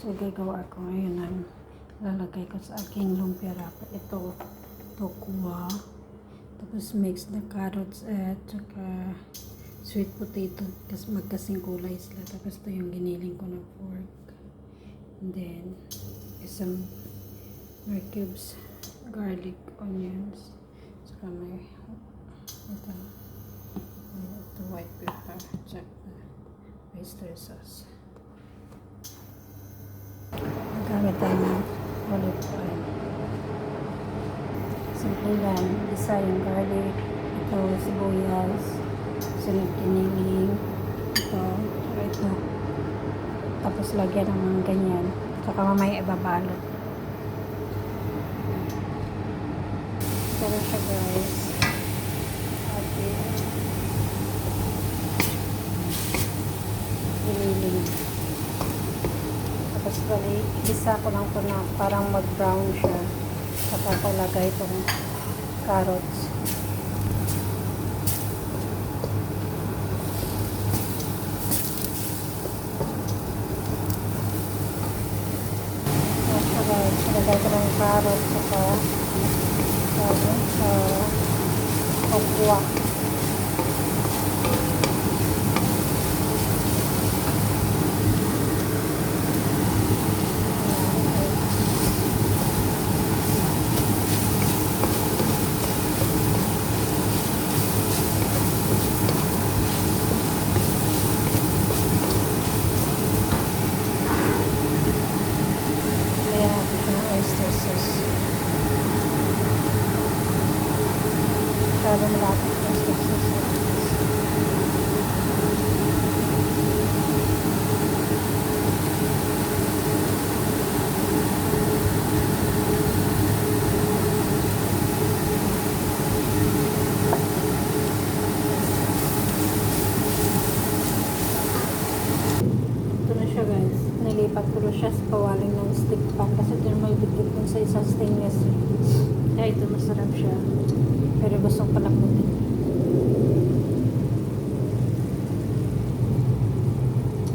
So, gagawa ko ngayon ng lalagay ko sa aking lumpia wrapper. Ito, tokwa. Tapos mix na carrots at saka sweet potato. Kasi magkasing kulay sila. Tapos ito yung giniling ko na pork. And then, isang more cubes garlic, onions. Saka may ito white pepper. Saka oyster sauce. Gamit tayo ng olive oil. Simple lang. Isa yung garlic. Ito, sibuyas. Sunod giniling. Ito. Tapos lagyan ng mga ganyan. Saka mamaya ibabalot. Pero siya guys. Okay. Giniling. Tapos bali, isa ko lang ito na parang mag-brown siya. Saka ko lagay itong carrots. Saka lagay ko ng carrots saka okwa. Oyster sauce. Para malapit oyster sauce. Ito na siya guys. Nilipat ko siya sa pawaling ng stick pan kasi ito may bigit dun sa isang stainless. Kaya ito masarap siya. Pero gusto ko palamutin.